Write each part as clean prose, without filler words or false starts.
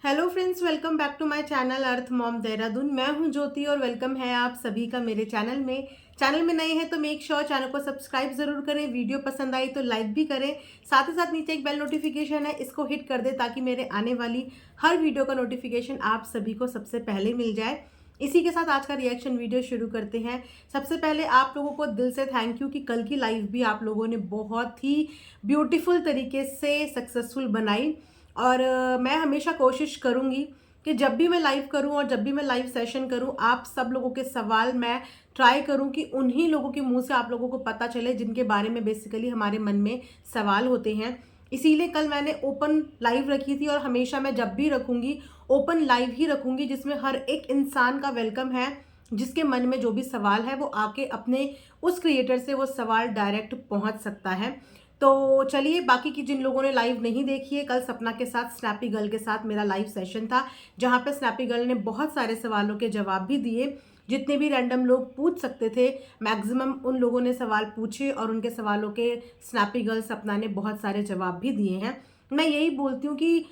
Hello friends, welcome back to my channel earth mom Dehradun. मैं हूं ज्योति और वेलकम है आप सभी का मेरे चैनल में नए हैं तो मेक श्योर चैनल को सब्सक्राइब जरूर करें। वीडियो पसंद आई तो लाइक भी करें। साथ ही साथ नीचे एक बेल नोटिफिकेशन है, इसको हिट कर दें ताकि मेरे आने वाली हर वीडियो का नोटिफिकेशन आप सभी को सबसे पहले मिल जाए। इसी के साथ आज का रिएक्शन वीडियो शुरू करते हैं। सबसे पहले आप लोगों को दिल से थैंक यू कि कल की लाइव भी आप लोगों ने बहुत ही ब्यूटीफुल तरीके से सक्सेसफुल बनाई। और मैं हमेशा कोशिश करूंगी कि जब भी मैं लाइव करूं और जब भी मैं लाइव सेशन करूं, आप सब लोगों के सवाल मैं ट्राई करूं कि उन्हीं लोगों के मुंह से आप लोगों को पता चले जिनके बारे में बेसिकली हमारे मन में सवाल होते हैं। इसीलिए कल मैंने ओपन लाइव रखी थी और हमेशा मैं जब भी रखूंगी ओपन लाइव ही रखूंगी, जिसमें हर एक इंसान का वेलकम है। जिसके मन में जो भी सवाल है वो आके अपने उस क्रिएटर से वो सवाल डायरेक्ट पहुंच सकता है। तो चलिए, बाकी की जिन लोगों ने लाइव नहीं देखी है, कल सपना के साथ स्नैपी गर्ल के साथ मेरा लाइव सेशन था, जहां पे स्नैपी गर्ल ने बहुत सारे सवालों के जवाब भी दिए। जितने भी रैंडम लोग पूछ सकते थे मैक्सिमम उन लोगों ने सवाल पूछे और उनके सवालों के स्नैपी गर्ल सपना ने बहुत सारे जवाब भी दिए हैं। मैं यही बोलती हूँ कि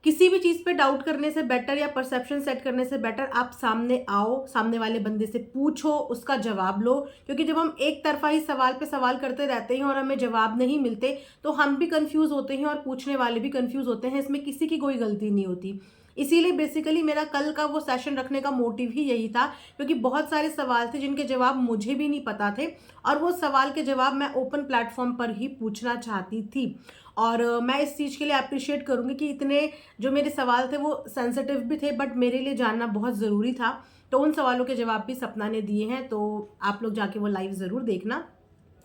किसी भी चीज पे डाउट करने से बेटर या परसेप्शन सेट करने से बेटर आप सामने आओ, सामने वाले बंदे से पूछो, उसका जवाब लो। क्योंकि जब हम एक तरफा ही सवाल पे सवाल करते रहते हैं और हमें जवाब नहीं मिलते तो हम भी कंफ्यूज होते हैं और पूछने वाले भी कंफ्यूज होते हैं। इसमें किसी की कोई गलती नहीं होती। इसीलिए बेसिकली मेरा कल का वो सेशन रखने का मोटिव ही यही था, क्योंकि बहुत सारे सवाल थे जिनके जवाब मुझे भी नहीं पता थे और वो सवाल के जवाब मैं ओपन प्लेटफॉर्म पर ही पूछना चाहती थी। और मैं इस चीज़ के लिए अप्रिशिएट करूंगी कि इतने जो मेरे सवाल थे वो सेंसिटिव भी थे बट मेरे लिए जानना बहुत ज़रूरी था। तो उन सवालों के जवाब भी सपना ने दिए हैं, तो आप लोग जाके वो लाइव ज़रूर देखना।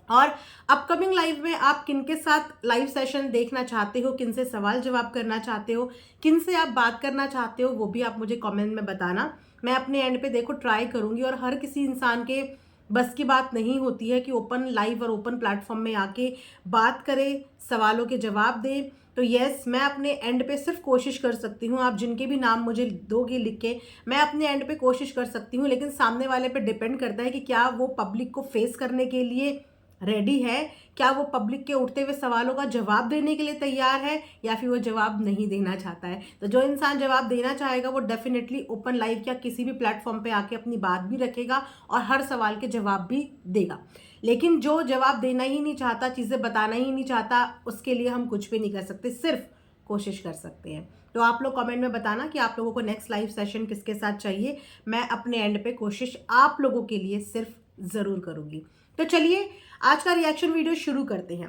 और अपकमिंग लाइव में आप किनके साथ लाइव सेशन देखना चाहते हो, किनसे सवाल जवाब करना चाहते हो, किनसे आप बात करना चाहते हो, वो भी आप मुझे कमेंट में बताना। मैं अपने एंड पे देखो ट्राई करूंगी। और हर किसी इंसान के बस की बात नहीं होती है कि ओपन लाइव और ओपन प्लेटफॉर्म में आके बात करे, सवालों के जवाब दे। तो यस, मैं अपने एंड पे सिर्फ कोशिश कर सकती हूँ। आप जिनके भी नाम मुझे दोगे लिख के, मैं अपने एंड पे कोशिश कर सकती हूँ, लेकिन सामने वाले पे डिपेंड करता है कि क्या वो पब्लिक को फेस करने के लिए रेडी है, क्या वो पब्लिक के उठते हुए सवालों का जवाब देने के लिए तैयार है, या फिर वो जवाब नहीं देना चाहता है। तो जो इंसान जवाब देना चाहेगा वो डेफिनेटली ओपन लाइव या किसी भी प्लेटफॉर्म पे आके अपनी बात भी रखेगा और हर सवाल के जवाब भी देगा। लेकिन जो जवाब देना ही नहीं चाहता, चीज़ें बताना ही नहीं चाहता, उसके लिए हम कुछ भी नहीं कर सकते, सिर्फ कोशिश कर सकते हैं। तो आप लोग कमेंट में बताना कि आप लोगों को नेक्स्ट लाइव सेशन किसके साथ चाहिए। मैं अपने एंड पे कोशिश आप लोगों के लिए सिर्फ ज़रूर करूँगी। तो चलिए, आज का रिएक्शन वीडियो शुरू करते हैं।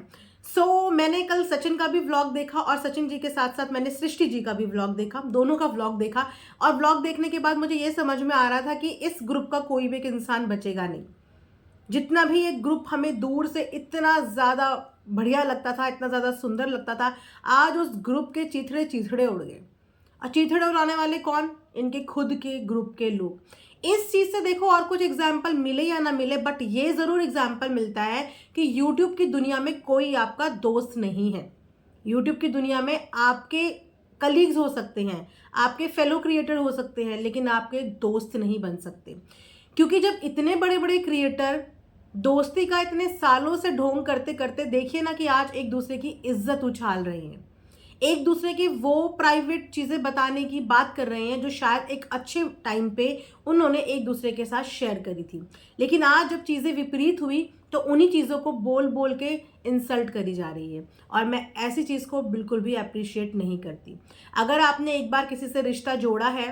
मैंने कल सचिन का भी व्लॉग देखा और सचिन जी के साथ साथ मैंने सृष्टि जी का भी व्लॉग देखा, दोनों का व्लॉग देखा। और व्लॉग देखने के बाद मुझे ये समझ में आ रहा था कि इस ग्रुप का कोई भी एक इंसान बचेगा नहीं। जितना भी एक ग्रुप हमें दूर से इतना ज़्यादा बढ़िया लगता था, इतना ज़्यादा सुंदर लगता था, आज उस ग्रुप के चिथड़े चिथड़े उड़ गए। और चिथड़े उड़ाने वाले कौन? इनके खुद के ग्रुप के लोग। इस चीज़ से देखो, और कुछ एग्जाम्पल मिले या ना मिले, बट ये ज़रूर एग्जाम्पल मिलता है कि यूट्यूब की दुनिया में कोई आपका दोस्त नहीं है। यूट्यूब की दुनिया में आपके कलीग्स हो सकते हैं, आपके फेलो क्रिएटर हो सकते हैं, लेकिन आपके दोस्त नहीं बन सकते। क्योंकि जब इतने बड़े बड़े क्रिएटर दोस्ती का इतने सालों से ढोंग करते करते, देखिए ना कि आज एक दूसरे की इज्जत उछाल रहे हैं, एक दूसरे की वो प्राइवेट चीज़ें बताने की बात कर रहे हैं जो शायद एक अच्छे टाइम पे उन्होंने एक दूसरे के साथ शेयर करी थी। लेकिन आज जब चीज़ें विपरीत हुई तो उन्हीं चीज़ों को बोल बोल के इंसल्ट करी जा रही है, और मैं ऐसी चीज़ को बिल्कुल भी अप्रिशिएट नहीं करती। अगर आपने एक बार किसी से रिश्ता जोड़ा है,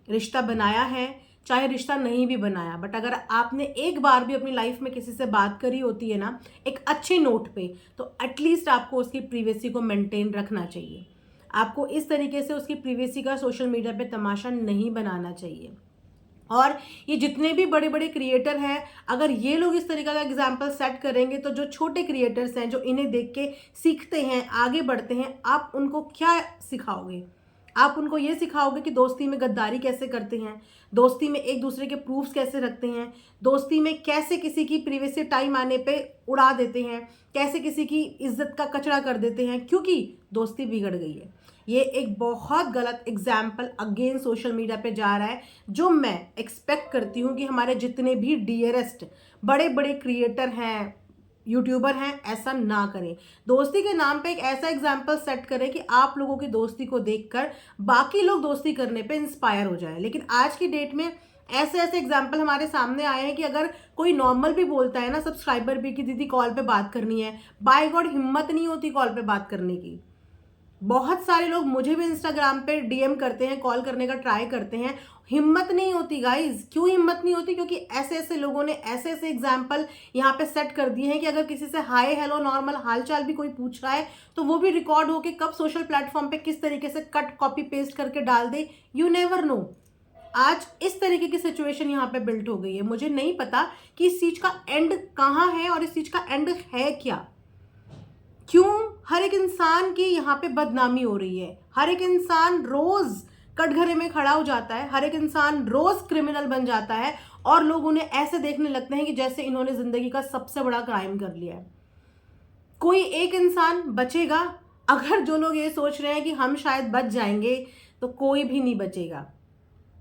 रिश्ता बनाया है, चाहे रिश्ता नहीं भी बनाया, बट अगर आपने एक बार भी अपनी लाइफ में किसी से बात करी होती है ना एक अच्छे नोट पे, तो एटलीस्ट आपको उसकी प्रीवेसी को मेंटेन रखना चाहिए। आपको इस तरीके से उसकी प्रीवेसी का सोशल मीडिया पे तमाशा नहीं बनाना चाहिए। और ये जितने भी बड़े बड़े क्रिएटर हैं, अगर ये लोग इस तरीके का एग्जाम्पल सेट करेंगे तो जो छोटे क्रिएटर्स हैं, जो इन्हें देख के सीखते हैं, आगे बढ़ते हैं, आप उनको क्या सिखाओगे? आप उनको ये सिखाओगे कि दोस्ती में गद्दारी कैसे करते हैं, दोस्ती में एक दूसरे के प्रूफ्स कैसे रखते हैं, दोस्ती में कैसे किसी की प्रीवियस टाइम आने पे उड़ा देते हैं, कैसे किसी की इज्जत का कचरा कर देते हैं क्योंकि दोस्ती बिगड़ गई है। ये एक बहुत गलत एग्जाम्पल अगेन सोशल मीडिया पे जा रहा है, जो मैं एक्सपेक्ट करती हूँ कि हमारे जितने भी डियरेस्ट बड़े बड़े क्रिएटर हैं यूट्यूबर हैं, ऐसा ना करें। दोस्ती के नाम पे एक ऐसा एग्जाम्पल सेट करें कि आप लोगों की दोस्ती को देखकर बाकी लोग दोस्ती करने पे इंस्पायर हो जाए। लेकिन आज की डेट में ऐसे ऐसे एग्जाम्पल हमारे सामने आए हैं कि अगर कोई नॉर्मल भी बोलता है ना, सब्सक्राइबर भी, कि दीदी कॉल पे बात करनी है, बाय गॉड हिम्मत नहीं होती कॉल पे बात करने की। बहुत सारे लोग मुझे भी इंस्टाग्राम पे डीएम करते हैं, कॉल करने का ट्राई करते हैं, हिम्मत नहीं होती गाइज। क्यों हिम्मत नहीं होती? क्योंकि ऐसे ऐसे लोगों ने ऐसे ऐसे एग्जाम्पल यहाँ पे सेट कर दिए हैं कि अगर किसी से हाय हेलो नॉर्मल हालचाल भी कोई पूछ रहा है तो वो भी रिकॉर्ड होके कब सोशल प्लेटफॉर्म पे किस तरीके से कट कॉपी पेस्ट करके डाल दे, यू नेवर नो। आज इस तरीके की सिचुएशन यहाँ पे बिल्ट हो गई है। मुझे नहीं पता कि इस चीज का एंड कहाँ है और इस चीज का एंड है क्या। क्यों हर एक इंसान की यहाँ पे बदनामी हो रही है? हर एक इंसान रोज कटघरे में खड़ा हो जाता है, हर एक इंसान रोज क्रिमिनल बन जाता है और लोग उन्हें ऐसे देखने लगते हैं कि जैसे इन्होंने जिंदगी का सबसे बड़ा क्राइम कर लिया है। कोई एक इंसान बचेगा? अगर जो लोग ये सोच रहे हैं कि हम शायद बच जाएंगे, तो कोई भी नहीं बचेगा।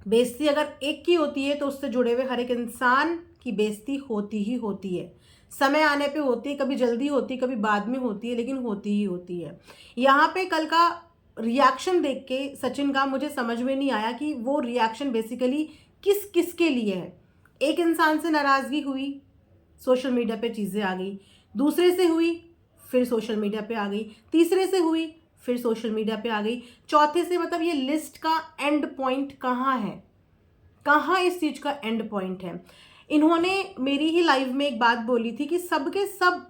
बेइज्जती अगर एक की होती है तो उससे जुड़े हुए हर एक इंसान की बेइज्जती होती ही होती है। समय आने पे होती है, कभी जल्दी होती है, कभी बाद में होती है, लेकिन होती ही होती है। यहाँ पे कल का रिएक्शन देख के सचिन का मुझे समझ में नहीं आया कि वो रिएक्शन बेसिकली किस किस के लिए है। एक इंसान से नाराज़गी हुई, सोशल मीडिया पे चीज़ें आ गई, दूसरे से हुई, फिर सोशल मीडिया पे आ गई, तीसरे से हुई, फिर सोशल मीडिया पे आ गई, चौथे से। मतलब ये लिस्ट का एंड पॉइंट कहाँ है? कहाँ इस चीज़ का एंड पॉइंट है? इन्होंने मेरी ही लाइव में एक बात बोली थी कि सबके सब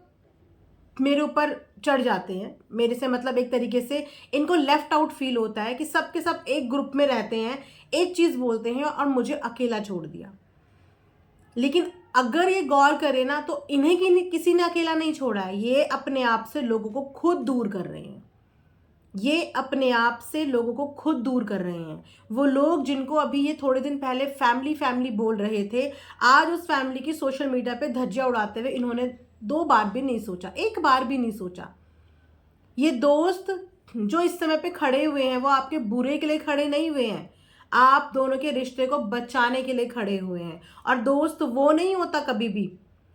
मेरे ऊपर चढ़ जाते हैं, मेरे से मतलब एक तरीके से इनको लेफ्ट आउट फील होता है कि सब के सब एक ग्रुप में रहते हैं, एक चीज़ बोलते हैं और मुझे अकेला छोड़ दिया। लेकिन अगर ये गौर करें ना तो इन्हें किसी ने अकेला नहीं छोड़ा है। ये अपने आप से लोगों को खुद दूर कर रहे हैं। ये अपने आप से लोगों को खुद दूर कर रहे हैं। वो लोग जिनको अभी ये थोड़े दिन पहले फैमिली फैमिली बोल रहे थे, आज उस फैमिली की सोशल मीडिया पे धज्जियां उड़ाते हुए इन्होंने 2 बार भी नहीं सोचा, 1 बार भी नहीं सोचा। ये दोस्त जो इस समय पे खड़े हुए हैं वो आपके बुरे के लिए खड़े नहीं हुए हैं, आप दोनों के रिश्ते को बचाने के लिए खड़े हुए हैं। और दोस्त वो नहीं होता कभी भी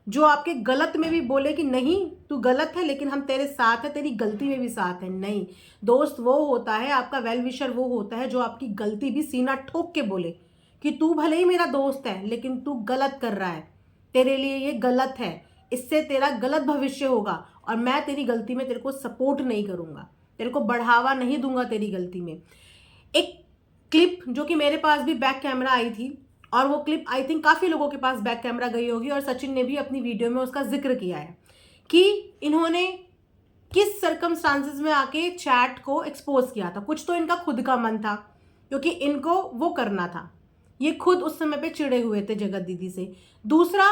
जो आपके गलत में भी बोले कि नहीं तू गलत है लेकिन हम तेरे साथ हैं, तेरी गलती में भी साथ हैं। नहीं, दोस्त वो होता है, आपका वेल विशर वो होता है जो आपकी गलती भी सीना ठोक के बोले कि तू भले ही मेरा दोस्त है लेकिन तू गलत कर रहा है, तेरे लिए ये गलत है, इससे तेरा गलत भविष्य होगा और मैं तेरी गलती में तेरे को सपोर्ट नहीं करूँगा, तेरे को बढ़ावा नहीं दूंगा तेरी गलती में। एक क्लिप जो कि मेरे पास भी बैक कैमरा आई थी और वो क्लिप आई थिंक काफ़ी लोगों के पास बैक कैमरा गई होगी और सचिन ने भी अपनी वीडियो में उसका जिक्र किया है कि इन्होंने किस सर्कमस्टांसेस में आके चैट को एक्सपोज किया था। कुछ तो इनका खुद का मन था क्योंकि इनको वो करना था, ये खुद उस समय पे चिड़े हुए थे जगत दीदी से। दूसरा,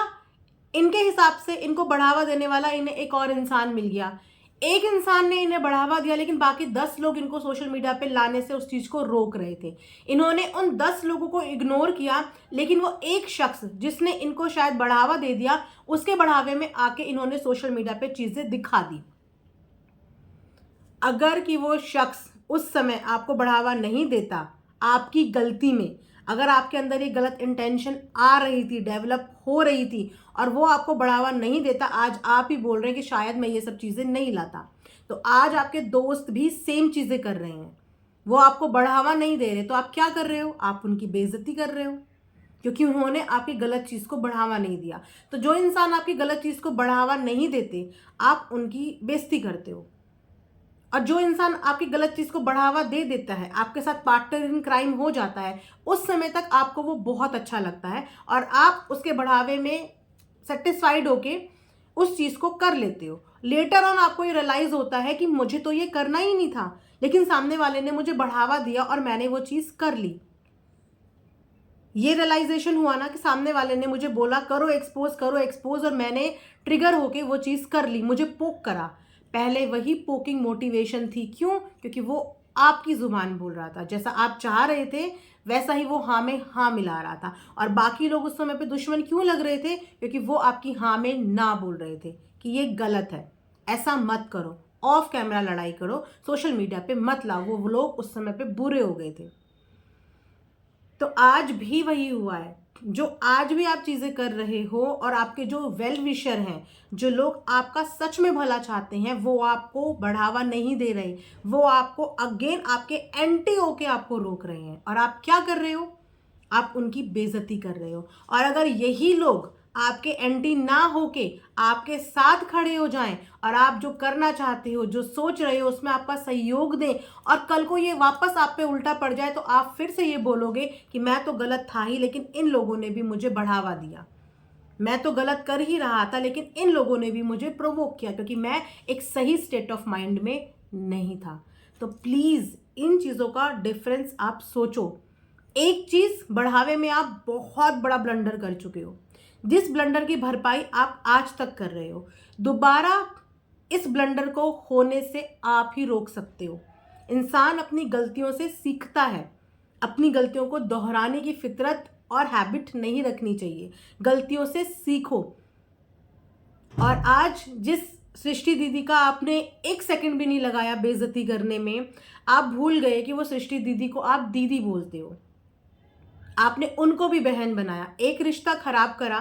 इनके हिसाब से इनको बढ़ावा देने वाला इन्हें एक और इंसान मिल गया। एक इंसान ने इन्हें बढ़ावा दिया लेकिन बाकी 10 लोग इनको सोशल मीडिया पे लाने से उस चीज़ को रोक रहे थे। इन्होंने उन 10 लोगों को इग्नोर किया लेकिन वो एक शख्स जिसने इनको शायद बढ़ावा दे दिया, उसके बढ़ावे में आके इन्होंने सोशल मीडिया पे चीज़ें दिखा दी। अगर कि वो शख्स उस समय आपको बढ़ावा नहीं देता, आपकी गलती में अगर आपके अंदर ये गलत इंटेंशन आ रही थी, डेवलप हो रही थी और वो आपको बढ़ावा नहीं देता, आज आप ही बोल रहे हैं कि शायद मैं ये सब चीज़ें नहीं लाता, तो आज आपके दोस्त भी सेम चीज़ें कर रहे हैं। वो आपको बढ़ावा नहीं दे रहे तो आप क्या कर रहे हो? आप उनकी बेइज्जती कर रहे हो क्योंकि उन्होंने आपकी गलत चीज़ को बढ़ावा नहीं दिया। तो जो इंसान आपकी गलत चीज़ को बढ़ावा नहीं देते, आप उनकी बेइज्जती करते हो। और जो इंसान आपकी गलत चीज़ को बढ़ावा दे देता है, आपके साथ पार्टनर इन क्राइम हो जाता है, उस समय तक आपको वो बहुत अच्छा लगता है और आप उसके बढ़ावे में सेटिस्फाइड होके उस चीज़ को कर लेते हो। लेटर ऑन आपको ये रियलाइज़ होता है कि मुझे तो ये करना ही नहीं था लेकिन सामने वाले ने मुझे बढ़ावा दिया और मैंने वो चीज़ कर ली। ये रियलाइजेशन हुआ ना कि सामने वाले ने मुझे बोला करो एक्सपोज और मैंने ट्रिगर होके वो चीज़ कर ली, मुझे पोक करा। पहले वही पोकिंग मोटिवेशन थी। क्यों? क्योंकि वो आपकी ज़ुबान बोल रहा था, जैसा आप चाह रहे थे वैसा ही वो हाँ में हाँ मिला रहा था। और बाकी लोग उस समय पे दुश्मन क्यों लग रहे थे? क्योंकि वो आपकी हाँ में ना बोल रहे थे कि ये गलत है, ऐसा मत करो, ऑफ कैमरा लड़ाई करो, सोशल मीडिया पे मत लाओ। वो लोग उस समय पे बुरे हो गए थे। तो आज भी वही हुआ है। जो आज भी आप चीज़ें कर रहे हो और आपके जो वेल विशर हैं, जो लोग आपका सच में भला चाहते हैं, वो आपको बढ़ावा नहीं दे रहे, वो आपको अगेन आपके एंटी होके आपको रोक रहे हैं। और आप क्या कर रहे हो? आप उनकी बेइज्जती कर रहे हो। और अगर यही लोग आपके एंटी ना होके आपके साथ खड़े हो जाएं और आप जो करना चाहते हो, जो सोच रहे हो, उसमें आपका सहयोग दें और कल को ये वापस आप पे उल्टा पड़ जाए, तो आप फिर से ये बोलोगे कि मैं तो गलत था ही, लेकिन इन लोगों ने भी मुझे बढ़ावा दिया। मैं तो गलत कर ही रहा था, लेकिन इन लोगों ने भी मुझे प्रोवोक किया, क्योंकि मैं एक सही स्टेट ऑफ माइंड में नहीं था। तो प्लीज़ इन चीज़ों का डिफरेंस आप सोचो। एक चीज़ बढ़ावे में आप बहुत बड़ा ब्लंडर कर चुके हो, जिस ब्लंडर की भरपाई आप आज तक कर रहे हो। दोबारा इस ब्लंडर को होने से आप ही रोक सकते हो। इंसान अपनी गलतियों से सीखता है। अपनी गलतियों को दोहराने की फितरत और हैबिट नहीं रखनी चाहिए। गलतियों से सीखो। और आज जिस सृष्टि दीदी का आपने एक सेकंड भी नहीं लगाया बेइज्जती करने में, आप भूल गए कि वो सृष्टि दीदी को आप दीदी बोलते हो। आपने उनको भी बहन बनाया, एक रिश्ता खराब करा,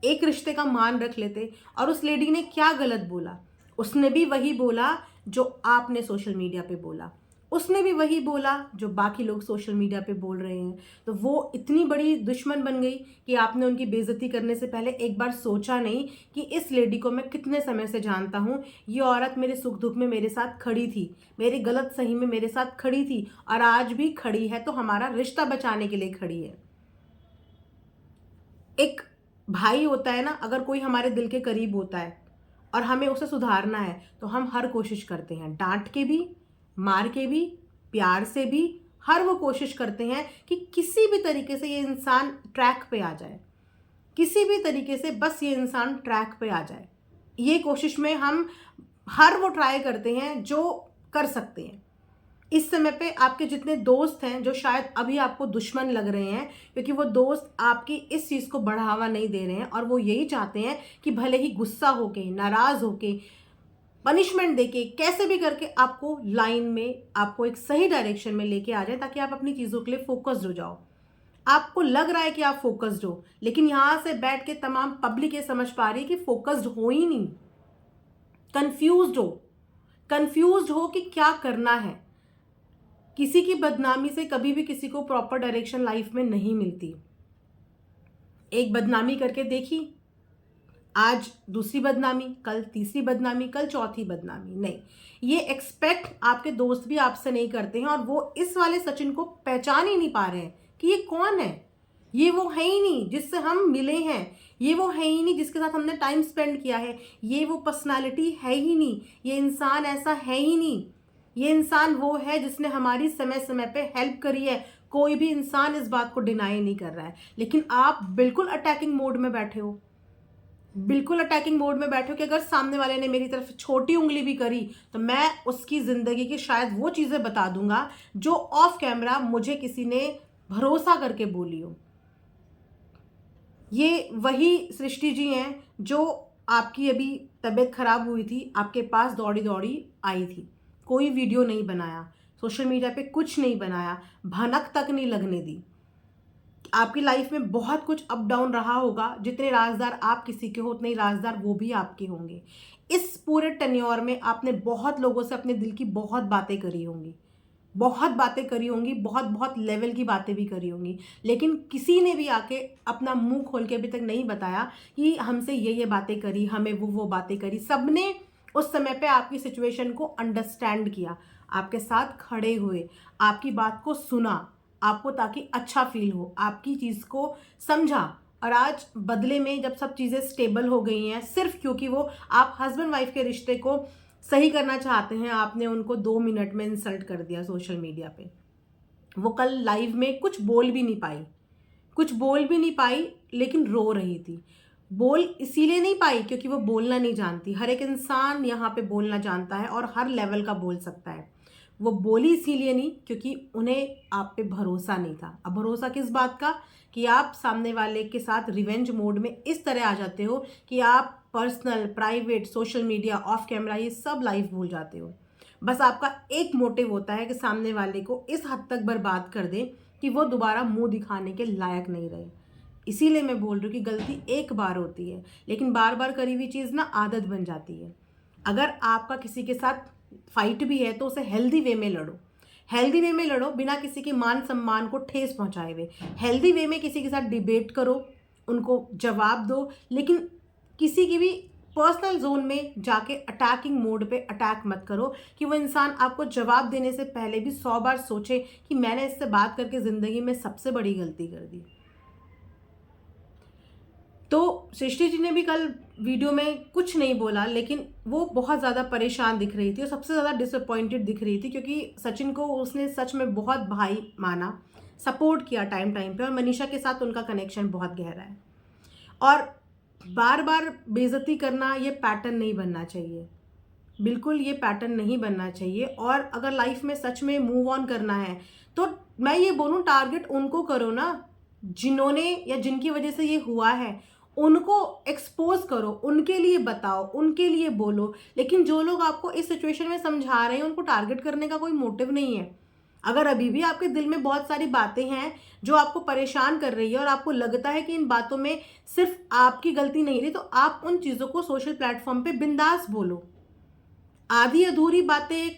एक रिश्ते का मान रख लेते। और उस लेडी ने क्या गलत बोला? उसने भी वही बोला जो आपने सोशल मीडिया पे बोला, उसने भी वही बोला जो बाकी लोग सोशल मीडिया पे बोल रहे हैं। तो वो इतनी बड़ी दुश्मन बन गई कि आपने उनकी बेइज्जती करने से पहले एक बार सोचा नहीं कि इस लेडी को मैं कितने समय से जानता हूँ, ये औरत मेरे सुख दुख में मेरे साथ खड़ी थी, मेरे गलत सही में मेरे साथ खड़ी थी और आज भी खड़ी है, तो हमारा रिश्ता बचाने के लिए खड़ी है। एक भाई होता है ना, अगर कोई हमारे दिल के करीब होता है और हमें उसे सुधारना है, तो हम हर कोशिश करते हैं, डांट के भी, मार के भी, प्यार से भी, हर वो कोशिश करते हैं कि किसी भी तरीके से ये इंसान ट्रैक पे आ जाए, किसी भी तरीके से बस ये इंसान ट्रैक पे आ जाए। ये कोशिश में हम हर वो ट्राई करते हैं जो कर सकते हैं। इस समय पे आपके जितने दोस्त हैं जो शायद अभी आपको दुश्मन लग रहे हैं, क्योंकि वो दोस्त आपकी इस चीज़ को बढ़ावा नहीं दे रहे हैं और वो यही चाहते हैं कि भले ही गुस्सा होके, नाराज़ होके, पनिशमेंट देके, कैसे भी करके आपको लाइन में, आपको एक सही डायरेक्शन में लेके आ जाए, ताकि आप अपनी चीज़ों के लिए फोकस्ड हो जाओ। आपको लग रहा है कि आप फोकस्ड हो, लेकिन यहाँ से बैठ के तमाम पब्लिक ये समझ पा रही है कि फोकस्ड हो ही नहीं, कंफ्यूज्ड हो। कंफ्यूज्ड हो कि क्या करना है। किसी की बदनामी से कभी भी किसी को प्रॉपर डायरेक्शन लाइफ में नहीं मिलती। एक बदनामी करके देखी, आज दूसरी बदनामी, कल तीसरी बदनामी, कल चौथी बदनामी। नहीं, ये एक्सपेक्ट आपके दोस्त भी आपसे नहीं करते हैं और वो इस वाले सचिन को पहचान ही नहीं पा रहे हैं कि ये कौन है। ये वो है ही नहीं जिससे हम मिले हैं, ये वो है ही नहीं जिसके साथ हमने टाइम स्पेंड किया है, ये वो पर्सनालिटी है ही नहीं, ये इंसान ऐसा है ही नहीं। ये इंसान वो है जिसने हमारी समय समय पे हेल्प करी है। कोई भी इंसान इस बात को डिनाई नहीं कर रहा है, लेकिन आप बिल्कुल अटैकिंग मोड में बैठे हो। बिल्कुल अटैकिंग मोड में बैठो कि अगर सामने वाले ने मेरी तरफ छोटी उंगली भी करी तो मैं उसकी ज़िंदगी की शायद वो चीज़ें बता दूंगा जो ऑफ कैमरा मुझे किसी ने भरोसा करके बोली हो। ये वही सृष्टि जी हैं जो आपकी अभी तबीयत खराब हुई थी, आपके पास दौड़ी दौड़ी आई थी। कोई वीडियो नहीं बनाया, सोशल मीडिया पे कुछ नहीं बनाया, भनक तक नहीं लगने दी। आपकी लाइफ में बहुत कुछ अप डाउन रहा होगा। जितने राजदार आप किसी के हो, उतने ही राजदार वो भी आपके होंगे। इस पूरे टेन्योर में आपने बहुत लोगों से अपने दिल की बहुत बातें करी होंगी, बहुत बातें करी होंगी, बहुत बहुत लेवल की बातें भी करी होंगी, लेकिन किसी ने भी आके अपना मुंह खोल के अभी तक नहीं बताया कि हमसे ये बातें करी, हमें वो बातें करी। सबने उस समय पे आपकी सिचुएशन को अंडरस्टैंड किया, आपके साथ खड़े हुए, आपकी बात को सुना, आपको ताकि अच्छा फील हो, आपकी चीज़ को समझा। और आज बदले में जब सब चीज़ें स्टेबल हो गई हैं, सिर्फ क्योंकि वो आप हस्बैंड वाइफ के रिश्ते को सही करना चाहते हैं, आपने उनको 2 मिनट में इंसल्ट कर दिया सोशल मीडिया पे। वो कल लाइव में कुछ बोल भी नहीं पाई, कुछ बोल भी नहीं पाई, लेकिन रो रही थी। बोल इसीलिए नहीं पाई क्योंकि वो बोलना नहीं जानती। हर एक इंसान यहाँ पे बोलना जानता है और हर लेवल का बोल सकता है। वो बोली इसीलिए नहीं क्योंकि उन्हें आप पे भरोसा नहीं था। अब भरोसा किस बात का? कि आप सामने वाले के साथ रिवेंज मोड में इस तरह आ जाते हो कि आप personal, private, social media, of camera ये सब लाइफ भूल जाते हो। बस आपका एक मोटिव होता है कि सामने वाले को इस हद तक बर्बाद कर दें कि वो दोबारा मुंह दिखाने के लायक नहीं रहे। इसीलिए मैं बोल रही हूँ कि गलती एक बार होती है, लेकिन बार बार करी हुई चीज़ ना आदत बन जाती है। अगर आपका किसी के साथ फाइट भी है तो उसे हेल्दी वे में लड़ो, हेल्दी वे में लड़ो, बिना किसी के मान सम्मान को ठेस पहुंचाए हुए। हेल्दी वे में किसी के साथ डिबेट करो, उनको जवाब दो, लेकिन किसी की भी पर्सनल जोन में जाके अटैकिंग मोड पे अटैक मत करो कि वो इंसान आपको जवाब देने से पहले भी 100 बार सोचे कि मैंने इससे बात करके ज़िंदगी में सबसे बड़ी गलती कर दी। तो सृष्टि जी ने भी कल वीडियो में कुछ नहीं बोला, लेकिन वो बहुत ज़्यादा परेशान दिख रही थी और सबसे ज़्यादा डिसअपॉइंटेड दिख रही थी, क्योंकि सचिन को उसने सच में बहुत भाई माना, सपोर्ट किया टाइम टाइम पे, और मनीषा के साथ उनका कनेक्शन बहुत गहरा है। और बार बार बेइज्जती करना ये पैटर्न नहीं बनना चाहिए, बिल्कुल ये पैटर्न नहीं बनना चाहिए। और अगर लाइफ में सच में मूव ऑन करना है तो मैं ये बोलूँ, टारगेट उनको करो ना जिन्होंने या जिनकी वजह से ये हुआ है, उनको एक्सपोज करो, उनके लिए बताओ, उनके लिए बोलो। लेकिन जो लोग आपको इस सिचुएशन में समझा रहे हैं उनको टारगेट करने का कोई मोटिव नहीं है। अगर अभी भी आपके दिल में बहुत सारी बातें हैं जो आपको परेशान कर रही है और आपको लगता है कि इन बातों में सिर्फ आपकी गलती नहीं रही, तो आप उन चीज़ों को सोशल प्लेटफॉर्म पे बिंदास बोलो। आधी अधूरी बातें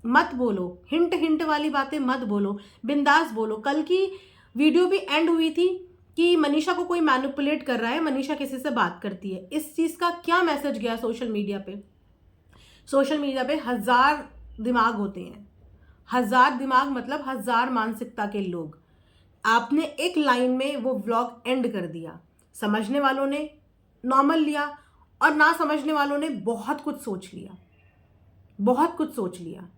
मत बोलो, हिंट हिंट वाली बातें मत बोलो, बिंदास बोलो। कल की वीडियो भी एंड हुई थी कि मनीषा को कोई मैनिपुलेट कर रहा है, मनीषा किसी से बात करती है। इस चीज़ का क्या मैसेज गया सोशल मीडिया पे? सोशल मीडिया पे 1000 दिमाग होते हैं, 1000 दिमाग मतलब 1000 मानसिकता के लोग। आपने एक लाइन में वो व्लॉग एंड कर दिया। समझने वालों ने नॉर्मल लिया और ना समझने वालों ने बहुत कुछ सोच लिया, बहुत कुछ सोच लिया।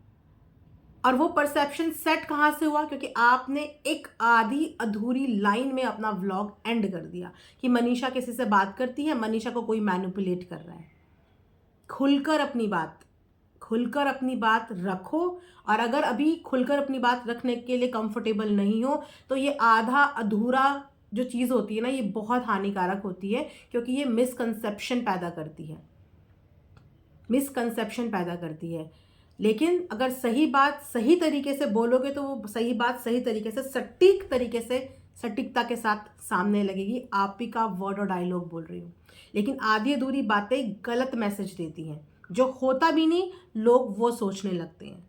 और वो परसेप्शन सेट कहाँ से हुआ? क्योंकि आपने एक आधी अधूरी लाइन में अपना व्लॉग एंड कर दिया कि मनीषा किसी से बात करती है, मनीषा को कोई मैनिपुलेट कर रहा है। खुलकर अपनी बात रखो। और अगर अभी खुलकर अपनी बात रखने के लिए कंफर्टेबल नहीं हो तो ये आधा अधूरा जो चीज़ होती है ना, ये बहुत हानिकारक होती है, क्योंकि ये मिसकंसेप्शन पैदा करती है। लेकिन अगर सही बात सही तरीके से बोलोगे तो वो सही बात सही तरीके से सटीकता के साथ सामने लगेगी। आप ही का वर्ड और डायलॉग बोल रही हूँ, लेकिन आधी अधूरी बातें गलत मैसेज देती हैं, जो होता भी नहीं लोग वो सोचने लगते हैं।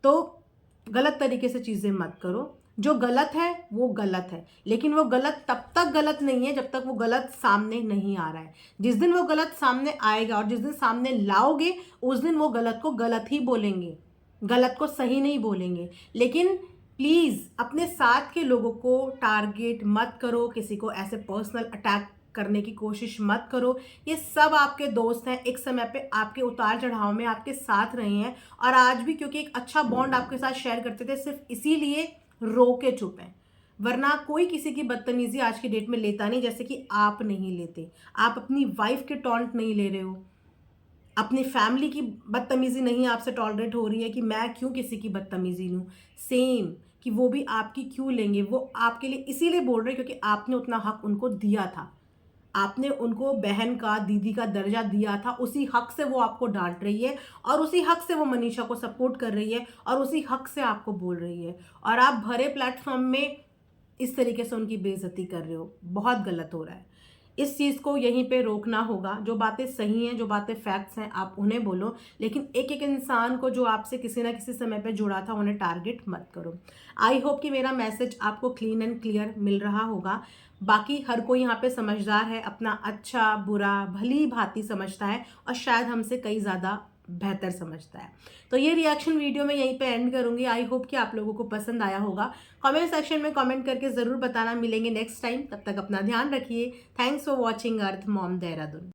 तो गलत तरीके से चीज़ें मत करो। जो गलत है वो गलत है, लेकिन वो गलत तब तक गलत नहीं है जब तक वो गलत सामने नहीं आ रहा है। जिस दिन वो गलत सामने आएगा और जिस दिन सामने लाओगे, उस दिन वो गलत को गलत ही बोलेंगे, गलत को सही नहीं बोलेंगे। लेकिन प्लीज़ अपने साथ के लोगों को टारगेट मत करो, किसी को ऐसे पर्सनल अटैक करने की कोशिश मत करो। ये सब आपके दोस्त हैं, एक समय पे आपके उतार चढ़ाव में आपके साथ रहे हैं, और आज भी क्योंकि एक अच्छा बॉन्ड आपके साथ शेयर करते थे, सिर्फ इसीलिए रो के चुप हैं। वरना कोई किसी की बदतमीजी आज की डेट में लेता नहीं, जैसे कि आप नहीं लेते। आप अपनी वाइफ के टॉन्ट नहीं ले रहे हो, अपनी फैमिली की बदतमीजी नहीं आपसे टॉलरेट हो रही है कि मैं क्यों किसी की बदतमीजी लूँ। सेम कि वो भी आपकी क्यों लेंगे, वो आपके लिए इसीलिए बोल रहे हैं क्योंकि आपने उतना हक उनको दिया था। आपने उनको बहन का, दीदी का दर्जा दिया था, उसी हक से वो आपको डांट रही है, और उसी हक से वो मनीषा को सपोर्ट कर रही है, और उसी हक से आपको बोल रही है। और आप भरे प्लेटफॉर्म में इस तरीके से उनकी बेइज्जती कर रहे हो, बहुत गलत हो रहा है। इस चीज़ को यहीं पे रोकना होगा। जो बातें सही हैं, जो बातें फैक्ट्स हैं, आप उन्हें बोलो, लेकिन एक एक इंसान को जो आपसे किसी ना किसी समय पे जुड़ा था उन्हें टारगेट मत करो। आई होप कि मेरा मैसेज आपको क्लीन एंड क्लियर मिल रहा होगा। बाकी हर कोई यहाँ पे समझदार है, अपना अच्छा बुरा भली भांति समझता है, और शायद हमसे कई ज़्यादा बेहतर समझता है। तो ये रिएक्शन वीडियो मैं यहीं पे एंड करूँगी। आई होप कि आप लोगों को पसंद आया होगा। कमेंट सेक्शन में कमेंट करके ज़रूर बताना। मिलेंगे नेक्स्ट टाइम, तब तक अपना ध्यान रखिए। Thanks for watching earth mom Dehradun.